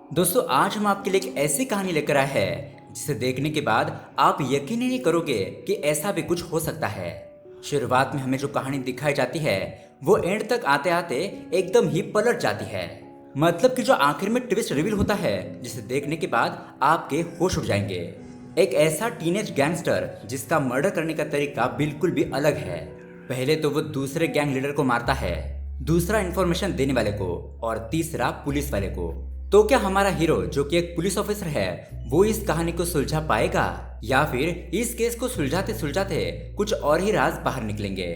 दोस्तों आज हम आपके लिए एक ऐसी कहानी लेकर आए हैं जिसे देखने के बाद आप यकीन ही नहीं करोगे कि ऐसा भी कुछ हो सकता है। शुरुआत में हमें जो कहानी दिखाई जाती है वो एंड तक आते आते एकदम ही पलट जाती है। मतलब कि जो आखिर में ट्विस्ट रिवील होता है जिसे देखने के बाद आपके होश उड़ जाएंगे। एक ऐसा टीनेज गैंगस्टर जिसका मर्डर करने का तरीका बिल्कुल भी अलग है। पहले तो वो दूसरे गैंग लीडर को मारता है, दूसरा इंफॉर्मेशन देने वाले को और तीसरा पुलिस वाले को। तो क्या हमारा हीरो जो कि एक पुलिस ऑफिसर है वो इस कहानी को सुलझा पाएगा या फिर इस केस को सुलझाते सुलझाते कुछ और ही राज बाहर निकलेंगे?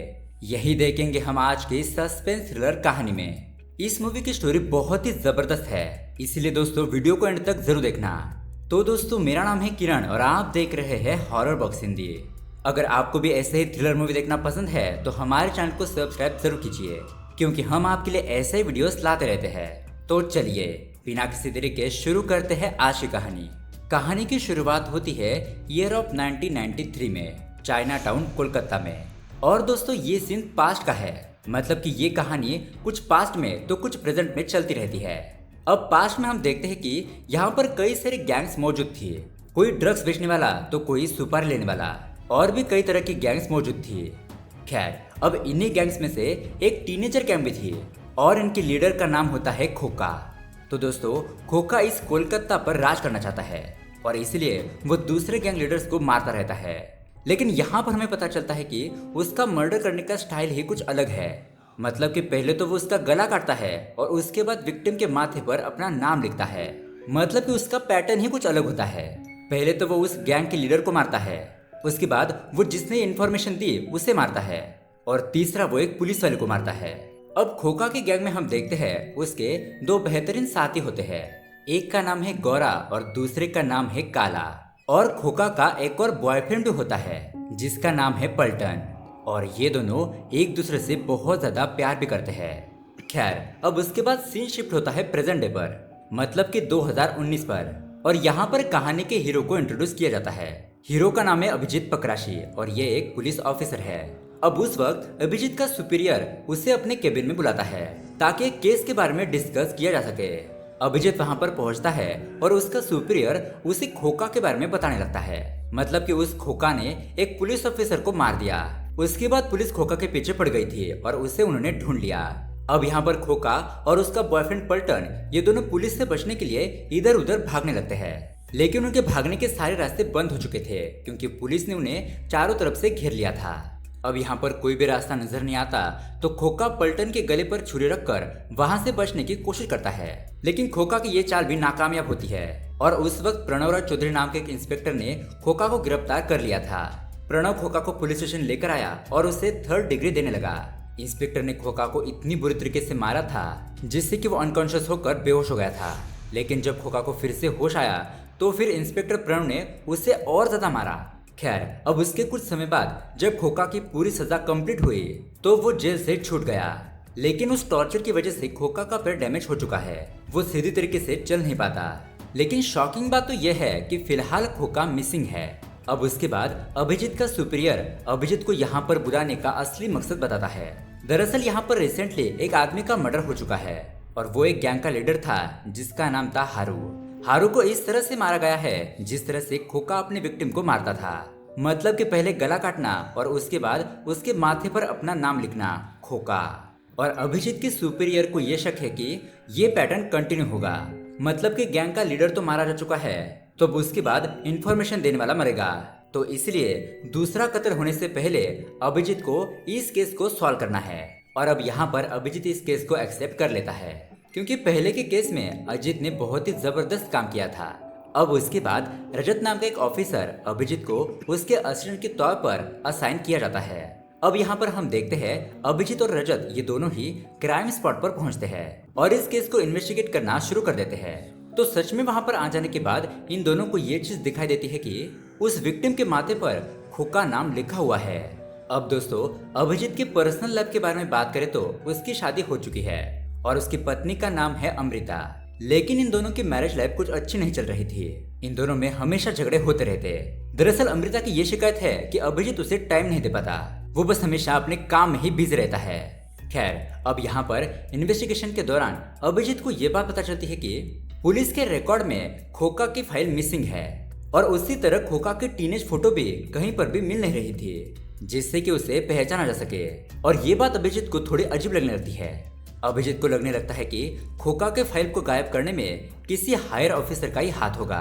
यही देखेंगे हम आज की सस्पेंस थ्रिलर कहानी में। इस मूवी की स्टोरी बहुत ही जबरदस्त है, इसलिए दोस्तों वीडियो को एंड तक जरूर देखना। तो दोस्तों मेरा नाम है किरण और आप देख रहे हैं हॉरर बॉक्स हिंदी। अगर आपको भी ऐसे ही थ्रिलर मूवी देखना पसंद है तो हमारे चैनल को सब्सक्राइब जरूर कीजिए, क्योंकि हम आपके लिए ऐसे ही वीडियोस लाते रहते हैं। तो चलिए बिना किसी देरी के शुरू करते हैं आज की कहानी। कहानी की शुरुआत होती है ईयर ऑफ 1993 में, चाइना टाउन कोलकाता में। और दोस्तों ये सीन पास्ट का है, मतलब कि ये कहानी कुछ पास्ट में तो कुछ प्रेजेंट में चलती रहती है। अब पास्ट में हम देखते हैं कि यहाँ पर कई सारे गैंग्स मौजूद थी, कोई ड्रग्स बेचने वाला तो कोई सुपारी लेने वाला, और भी कई तरह की गैंग्स मौजूद थी। खैर अब इन्हीं गैंग्स में से एक टीनेजर गैंग भी थी और इनके लीडर का नाम होता है खोका। तो दोस्तों खोका इस कोलकाता पर राज करना चाहता है और इसलिए वो दूसरे गैंग लीडर्स को मारता रहता है। लेकिन यहाँ पर हमें पता चलता है कि उसका मर्डर करने का स्टाइल ही कुछ अलग है। मतलब कि पहले तो वो उसका गला काटता है और उसके बाद विक्टिम के माथे पर अपना नाम लिखता है। मतलब कि उसका पैटर्न ही कुछ अलग होता है। पहले तो वो उस गैंग के लीडर को मारता है, उसके बाद वो जिसने इन्फॉर्मेशन दी उसे मारता है, और तीसरा वो एक पुलिस वाले को मारता है। अब खोका के गैंग में हम देखते हैं उसके दो बेहतरीन साथी होते हैं। एक का नाम है गौरा और दूसरे का नाम है काला। और खोका का एक और बॉयफ्रेंड भी होता है जिसका नाम है पलटन, और ये दोनों एक दूसरे से बहुत ज्यादा प्यार भी करते हैं। खैर अब उसके बाद सीन शिफ्ट होता है प्रेजेंट डे पर, मतलब कि 2019 पर। और यहाँ पर कहानी के हीरो को इंट्रोड्यूस किया जाता है। हीरो का नाम है अभिजीत पकराशी और ये एक पुलिस ऑफिसर है। अब उस वक्त अभिजीत का सुपीरियर उसे अपने केबिन में बुलाता है ताकि एक केस के बारे में डिस्कस किया जा सके। अभिजीत वहां पर पहुंचता है और उसका सुपीरियर उसे खोका के बारे में बताने लगता है। मतलब कि उस खोका ने एक पुलिस ऑफिसर को मार दिया। उसके बाद पुलिस खोका के पीछे पड़ गई थी और उसे उन्होंने ढूंढ लिया। अब यहाँ पर खोका और उसका बॉयफ्रेंड पलटन ये दोनों पुलिस से बचने के लिए इधर उधर भागने लगते हैं। लेकिन उनके भागने के सारे रास्ते बंद हो चुके थे क्योंकि पुलिस ने उन्हें चारों तरफ से घेर लिया था। अब यहाँ पर कोई भी रास्ता नजर नहीं आता तो खोका पलटन के गले पर छुरी रखकर वहां से बचने की कोशिश करता है। लेकिन खोका की ये चाल भी नाकामयाब होती है और उस वक्त प्रणवराज चौधरी नाम के एक इंस्पेक्टर ने खोका को गिरफ्तार कर लिया था। प्रणव खोका को पुलिस स्टेशन लेकर आया और उसे 3rd डिग्री देने लगा। इंस्पेक्टर ने खोका को इतनी बुरी तरीके से मारा था जिससे कि वो अनकॉन्शियस होकर बेहोश हो गया था। लेकिन जब खोका को फिर से होश आया तो फिर इंस्पेक्टर प्रणव ने उसे और ज्यादा मारा। खैर अब उसके कुछ समय बाद जब खोका की पूरी सजा कंप्लीट हुई तो वो जेल से छूट गया। लेकिन उस टॉर्चर की वजह से खोका का पैर डैमेज हो चुका है, वो सीधी तरीके से चल नहीं पाता। लेकिन शॉकिंग बात तो यह है कि फिलहाल खोका मिसिंग है। अब उसके बाद अभिजीत का सुपीरियर अभिजीत को यहाँ पर बुलाने का असली मकसद बताता है। दरअसल यहाँ पर रिसेंटली एक आदमी का मर्डर हो चुका है और वो एक गैंग का लीडर था जिसका नाम था हारू। हारू को इस तरह से मारा गया है जिस तरह से खोका अपने विक्टिम को मारता था। मतलब कि पहले गला काटना और उसके बाद उसके माथे पर अपना नाम लिखना, खोका। और अभिजीत के सुपीरियर को यह शक है कि ये पैटर्न कंटिन्यू होगा। मतलब कि गैंग का लीडर तो मारा जा चुका है तो अब उसके बाद इंफॉर्मेशन देने वाला मरेगा, तो इसलिए दूसरा कत्ल होने से पहले अभिजीत को इस केस को सॉल्व करना है। और अब यहाँ पर अभिजीत इस केस को एक्सेप्ट कर लेता है क्योंकि पहले के केस में अजीत ने बहुत ही जबरदस्त काम किया था। अब उसके बाद रजत नाम का एक ऑफिसर अभिजीत को उसके असिस्टेंट के तौर पर असाइन किया जाता है। अब यहाँ पर हम देखते हैं अभिजीत और रजत ये दोनों ही क्राइम स्पॉट पर पहुंचते हैं और इस केस को इन्वेस्टिगेट करना शुरू कर देते हैं। तो सच में वहां पर आ जाने के बाद इन दोनों को ये चीज दिखाई देती है कि उस विक्टिम के माथे पर खोका नाम लिखा हुआ है। अब दोस्तों अभिजीत के पर्सनल लाइफ के बारे में बात करें तो उसकी शादी हो चुकी है और उसकी पत्नी का नाम है अमृता। लेकिन इन दोनों की मैरिज लाइफ कुछ अच्छी नहीं चल रही थी, इन दोनों में हमेशा झगड़े होते रहते। दरअसल अमृता की ये शिकायत है कि अभिजीत उसे टाइम नहीं दे पाता, वो बस हमेशा अपने काम में ही बिजी रहता है। खैर अब यहाँ पर इन्वेस्टिगेशन के दौरान अभिजीत को ये बात पता चलती है कि पुलिस के रिकॉर्ड में खोका की फाइल मिसिंग है और उसी तरह खोका की टीनेज फोटो भी कहीं पर भी मिल नहीं रही थी जिससे कि उसे पहचाना जा सके। और ये बात अभिजीत को थोड़ी अजीब लगने लगती है। अभिजीत को लगने लगता है कि खोका के फाइल को गायब करने में किसी हायर ऑफिसर का ही हाथ होगा।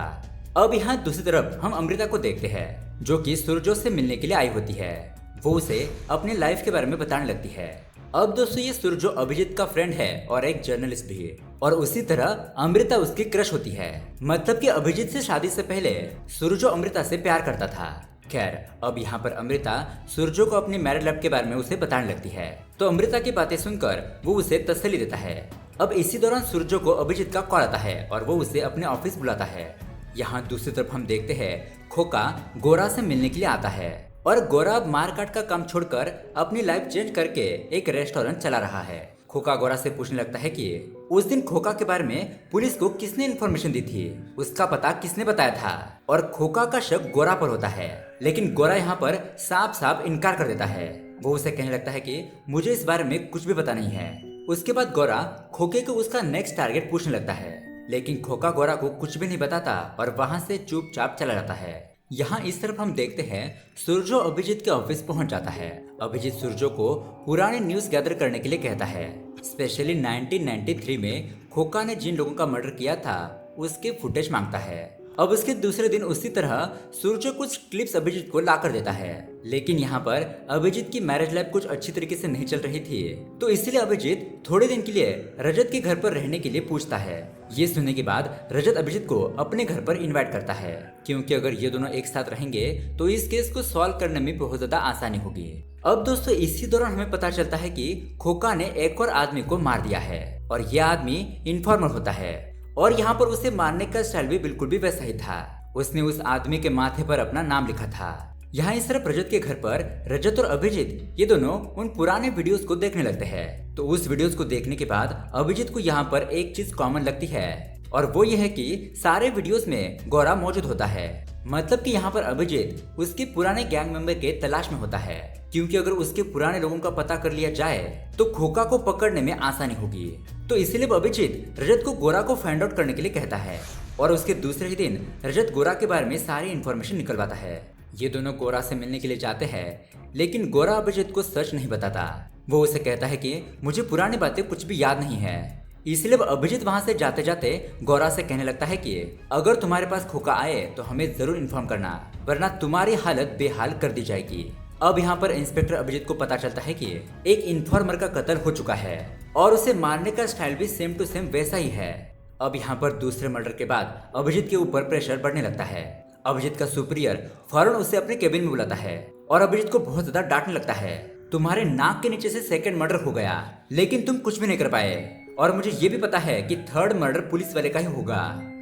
अब यहाँ दूसरी तरफ हम अमृता को देखते हैं जो कि सुरजो से मिलने के लिए आई होती है। वो उसे अपनी लाइफ के बारे में बताने लगती है। अब दोस्तों ये सुरजो अभिजीत का फ्रेंड है और एक जर्नलिस्ट भी, और उसी तरह अमृता उसकी क्रश होती है। मतलब कि अभिजीत से शादी से पहले सुरजो अमृता से प्यार करता था। खैर अब यहाँ पर अमृता सुरजो को अपनी मैरिड लाइफ के बारे में उसे बताने लगती है, तो अमृता की बातें सुनकर वो उसे तसल्ली देता है। अब इसी दौरान सुरजो को अभिजीत का कॉल आता है और वो उसे अपने ऑफिस बुलाता है। यहाँ दूसरी तरफ हम देखते हैं खोका गोरा से मिलने के लिए आता है और गोरा अब मारकाट का काम छोड़कर अपनी लाइफ चेंज करके एक रेस्टोरेंट चला रहा है। खोका गोरा से पूछने लगता है कि उस दिन खोका के बारे में पुलिस को किसने इन्फॉर्मेशन दी थी, उसका पता किसने बताया था। और खोका का शक गोरा पर होता है, लेकिन गोरा यहाँ पर साफ साफ इनकार कर देता है। वो उसे कहने लगता है कि मुझे इस बारे में कुछ भी पता नहीं है। उसके बाद गोरा खोके को उसका नेक्स्ट टारगेट पूछने लगता है, लेकिन खोका गोरा को कुछ भी नहीं बताता और वहां से चुपचाप चला जाता है। यहाँ इस तरफ हम देखते हैं सुरजो अभिजीत के ऑफिस पहुंच जाता है। अभिजीत सुरजो को पुराने न्यूज गैदर करने के लिए कहता है। स्पेशली 1993 में खोका ने जिन लोगों का मर्डर किया था उसके फुटेज मांगता है। अब उसके दूसरे दिन उसी तरह सुरजो कुछ क्लिप्स अभिजीत को ला कर देता है, लेकिन यहाँ पर अभिजीत की मैरिज लाइफ कुछ अच्छी तरीके से नहीं चल रही थी, तो इसलिए अभिजीत थोड़े दिन के लिए रजत के घर पर रहने के लिए पूछता है। ये सुनने के बाद रजत अभिजीत को अपने घर पर इनवाइट करता है, क्योंकि अगर ये दोनों एक साथ रहेंगे तो इस केस को सॉल्व करने में बहुत ज्यादा आसानी होगी। अब दोस्तों इसी दौरान हमें पता चलता है कि खोका ने एक और आदमी को मार दिया है और यह आदमी इन्फॉर्मर होता है। और यहाँ पर उसे मारने का स्टाइल भी बिल्कुल भी वैसा ही था। उसने उस आदमी के माथे पर अपना नाम लिखा था। यहाँ इस तरफ रजत के घर पर रजत और अभिजीत ये दोनों उन पुराने वीडियोस को देखने लगते हैं। तो उस वीडियोस को देखने के बाद अभिजीत को यहाँ पर एक चीज कॉमन लगती है और वो ये है कि सारे वीडियोस में गोरा मौजूद होता है। मतलब कि यहाँ पर अभिजीत उसके पुराने गैंग मेंबर के तलाश में होता है, क्योंकि अगर उसके पुराने लोगों का पता कर लिया जाए तो खोका को पकड़ने में आसानी होगी। तो इसलिए अभिजीत रजत को गोरा को फाइंड आउट करने के लिए कहता है और उसके दूसरे ही दिन रजत गोरा के बारे में सारी इन्फॉर्मेशन निकलवाता है। ये दोनों गोरा से मिलने के लिए जाते हैं, लेकिन गोरा अभिजीत को सच नहीं बताता। वो उसे कहता है कि मुझे पुरानी बातें कुछ भी याद नहीं है। इसलिए अभिजीत वहां से जाते जाते गोरा से कहने लगता है कि अगर तुम्हारे पास खोका आए तो हमें जरूर इन्फॉर्म करना, वरना तुम्हारी हालत बेहाल कर दी जाएगी। अब यहाँ पर इंस्पेक्टर अभिजीत को पता चलता है कि एक इन्फॉर्मर का कत्ल हो चुका है और उसे मारने का स्टाइल भी सेम टू सेम वैसा ही है। अब यहाँ पर दूसरे मर्डर के बाद अभिजीत के ऊपर प्रेशर बढ़ने लगता है। अभिजीत का सुपीरियर फौरन उसे अपने केबिन में बुलाता है और अभिजीत को बहुत ज्यादा डांटने लगता है। तुम्हारे नाक के नीचे से सेकंड मर्डर हो गया, लेकिन तुम कुछ भी नहीं कर पाए, और मुझे ये भी पता है कि थर्ड मर्डर पुलिस वाले का ही होगा।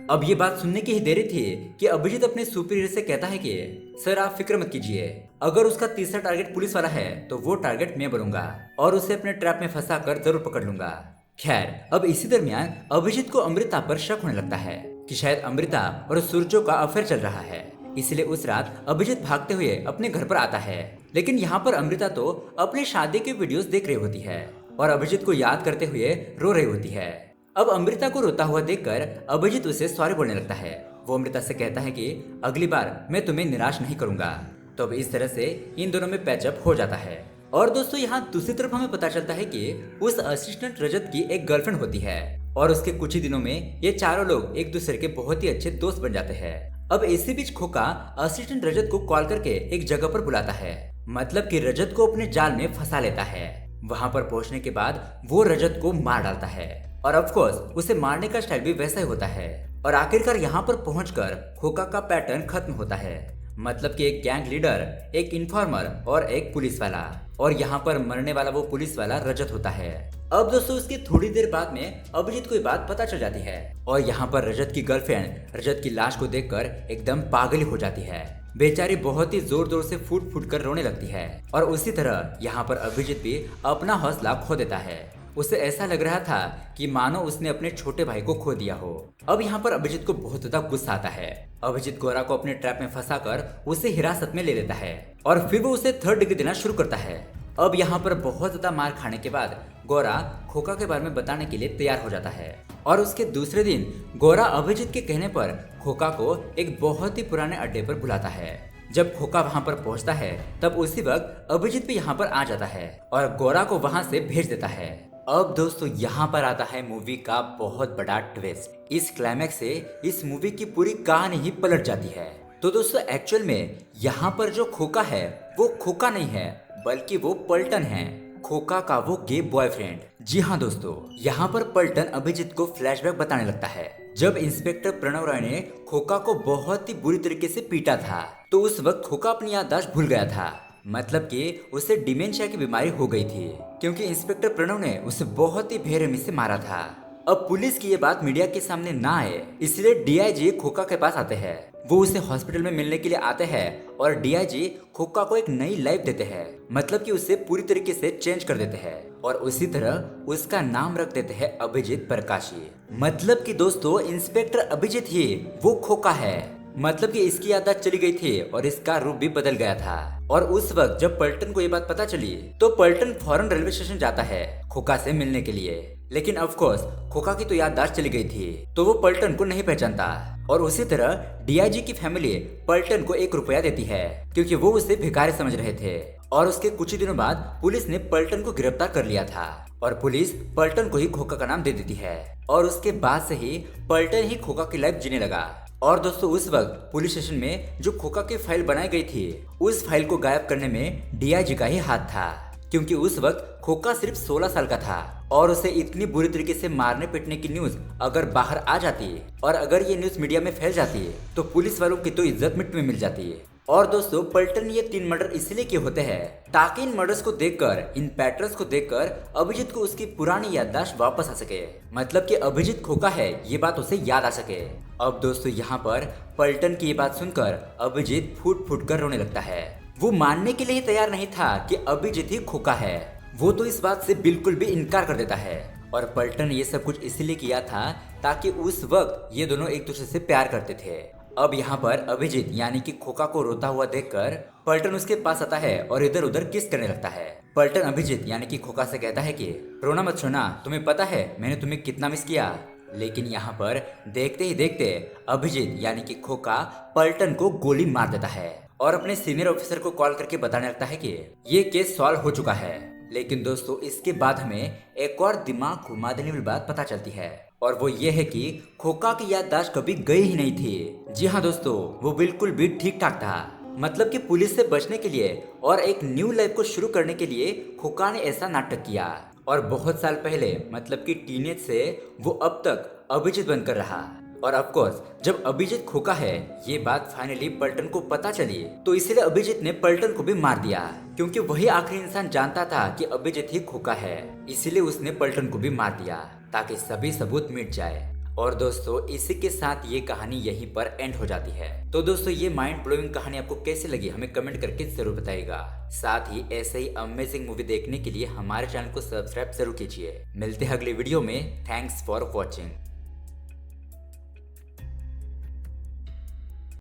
अब ये बात सुनने की ही देरी थी कि अभिजीत अपने सुपीरियर से कहता है कि सर आप फिक्र मत कीजिए, अगर उसका तीसरा टारगेट पुलिस वाला है तो वो टारगेट मैं बनूंगा और उसे अपने ट्रैप में फंसा कर जरूर पकड़ लूंगा। खैर अब इसी दरमियान अभिजीत को अमृता पर शक होने लगता है कि शायद अमृता और सुरजो का अफेयर चल रहा है। इसलिए उस रात अभिजीत भागते हुए अपने घर पर आता है, लेकिन यहाँ पर अमृता तो अपने शादी के वीडियोस देख रही होती है और अभिजीत को याद करते हुए रो रही होती है। अब अमृता को रोता हुआ देखकर अभिजीत उसे सॉरी बोलने लगता है। वो अमृता से कहता है कि अगली बार मैं तुम्हें निराश नहीं करूंगा। तो अब इस तरह से इन दोनों में पैचअप हो जाता है। और दोस्तों यहाँ दूसरी तरफ हमें पता चलता है कि उस असिस्टेंट रजत की एक गर्लफ्रेंड होती है और उसके कुछ ही दिनों में ये चारों लोग एक दूसरे के बहुत ही अच्छे दोस्त बन जाते हैं। अब इसी बीच खोका असिस्टेंट रजत को कॉल करके एक जगह पर बुलाता है, मतलब कि रजत को अपने जाल में फंसा लेता है। वहां पर पहुंचने के बाद वो रजत को मार डालता है और ऑफ कोर्स उसे मारने का स्टाइल भी वैसा ही होता है। और आखिरकार यहाँ पर पहुंचकर खोका का पैटर्न खत्म होता है, मतलब कि एक गैंग लीडर, एक इन्फॉर्मर और एक पुलिस वाला, और यहाँ पर मरने वाला वो पुलिस वाला रजत होता है। अब दोस्तों उसकी थोड़ी देर बाद में अभिजीत को ये बात पता चल जाती है और यहाँ पर रजत की गर्लफ्रेंड रजत की लाश को देखकर एकदम पागल हो जाती है। बेचारी बहुत ही जोर जोर से फूट फूट कर रोने लगती है और उसी तरह यहाँ पर अभिजीत भी अपना हौसला खो देता है। उसे ऐसा लग रहा था कि मानो उसने अपने छोटे भाई को खो दिया हो। अब यहाँ पर अभिजीत को बहुत ज्यादा गुस्सा आता है। अभिजीत गोरा को अपने ट्रैप में फंसाकर उसे हिरासत में ले लेता है और फिर वो उसे 3rd डिग्री देना शुरू करता है। अब यहाँ पर बहुत ज्यादा मार खाने के बाद गोरा खोका के बारे में बताने के लिए तैयार हो जाता है और उसके दूसरे दिन गोरा अभिजीत के कहने पर खोका को एक बहुत ही पुराने अड्डे पर बुलाता है। जब खोका वहां पर पहुंचता है तब उसी वक्त अभिजीत भी यहाँ पर आ जाता है और गोरा को वहां से भेज देता है। अब दोस्तों यहाँ पर आता है मूवी का बहुत बड़ा ट्विस्ट। इस क्लाइमैक्स से इस मूवी की पूरी कहानी ही पलट जाती है। तो दोस्तों एक्चुअल में यहाँ पर जो खोका है वो खोका नहीं है बल्कि वो पलटन है, खोका का वो गे बॉयफ्रेंड। जी हाँ दोस्तों, यहाँ पर पलटन अभिजीत को फ्लैशबैक बताने लगता है। जब इंस्पेक्टर प्रणव राय ने खोका को बहुत ही बुरी तरीके से पीटा था तो उस वक्त खोका अपनी याददाश्त भूल गया था, मतलब कि उसे डिमेंशिया की बीमारी हो गई थी क्योंकि इंस्पेक्टर प्रणव ने उसे बहुत ही बेरहमी से मारा था। अब पुलिस की ये बात मीडिया के सामने ना आए इसलिए डीआईजी खोका के पास आते हैं। वो उसे हॉस्पिटल में मिलने के लिए आते हैं और डीआईजी खोका को एक नई लाइफ देते हैं, मतलब कि उसे पूरी तरीके से चेंज कर देते हैं और उसी तरह उसका नाम रख देते हैं अभिजीत प्रकाशी। मतलब कि दोस्तों इंस्पेक्टर अभिजीत ही वो खोका है, मतलब कि इसकी याददाश्त चली गई थी और इसका रूप भी बदल गया था। और उस वक्त जब पलटन को ये बात पता चली तो पलटन फौरन रेलवे स्टेशन जाता है खोका से मिलने के लिए। लेकिन ऑफ कोर्स खोका की तो याददाश्त चली गई थी तो वो पलटन को नहीं पहचानता और उसी तरह डीआईजी की फैमिली पलटन को 1 रुपया देती है क्योंकि वो उसे भिखारी समझ रहे थे। और उसके कुछ ही दिनों बाद पुलिस ने पलटन को गिरफ्तार कर लिया था और पुलिस पलटन को ही खोका का नाम दे देती है और उसके बाद से ही पलटन ही खोका की लाइफ जीने लगा। और दोस्तों उस वक्त पुलिस स्टेशन में जो खोका की फाइल बनाई गई थी उस फाइल को गायब करने में डीआईजी का ही हाथ था क्योंकि उस वक्त खोका सिर्फ 16 साल का था और उसे इतनी बुरी तरीके से मारने पीटने की न्यूज अगर बाहर आ जाती और अगर ये न्यूज मीडिया में फैल जाती तो पुलिस वालों की तो इज्जत मिट में मिल जाती। और दोस्तों पलटन ये 3 मर्डर इसलिए किए होते हैं ताकि इन मर्डर्स को देखकर, इन पैटर्न्स को देखकर अभिजीत को उसकी पुरानी याददाश्त वापस आ सके, मतलब कि अभिजीत खोका है ये बात उसे याद आ सके। अब दोस्तों यहाँ पर पलटन की ये बात सुनकर अभिजीत फूट फूट कर रोने लगता है। वो मानने के लिए तैयार नहीं था कि अभिजीत ही खोका है, वो तो इस बात से बिल्कुल भी इनकार कर देता है। और पलटन ये सब कुछ इसलिए किया था ताकि उस वक्त ये दोनों एक दूसरे से प्यार करते थे। अब यहाँ पर अभिजीत यानी कि खोका को रोता हुआ देखकर पलटन उसके पास आता है और इधर उधर किस करने लगता है। पलटन अभिजीत यानी कि खोका से कहता है कि रोना मत सोना, तुम्हें पता है मैंने तुम्हें कितना मिस किया। लेकिन यहाँ पर देखते ही देखते अभिजीत यानी कि खोका पलटन को गोली मार देता है और अपने सीनियर ऑफिसर को कॉल करके बताने लगता है कि ये केस सॉल्व हो चुका है। लेकिन दोस्तों इसके बाद हमें एक और दिमाग घुमा देने वाली बात पता चलती है और वो ये है कि खोका की याददाश्त कभी गई ही नहीं थी। जी हाँ दोस्तों, वो बिल्कुल भी ठीक ठाक था, मतलब कि पुलिस से बचने के लिए और एक न्यू लाइफ को शुरू करने के लिए खोका ने ऐसा नाटक किया और बहुत साल पहले मतलब कि टीनेज से वो अब तक अभिजीत बनकर रहा। और ऑफ कोर्स जब अभिजीत खोका है ये बात फाइनली पलटन को पता चली तो इसलिए अभिजीत ने पलटन को भी मार दिया क्योंकि वही आखिरी इंसान जानता था कि अभिजीत ही खोका है, इसीलिए उसने पलटन को भी मार दिया ताकि सभी सबूत मिट जाए। और दोस्तों इसी के साथ ये कहानी यहीं पर एंड हो जाती है। तो दोस्तों ये माइंड ब्लोइंग कहानी आपको कैसी लगी हमें कमेंट करके जरूर बताइएगा। साथ ही ऐसे ही अमेजिंग मूवी देखने के लिए हमारे चैनल को सब्सक्राइब जरूर कीजिए। मिलते हैं अगले वीडियो में। Thanks for watching.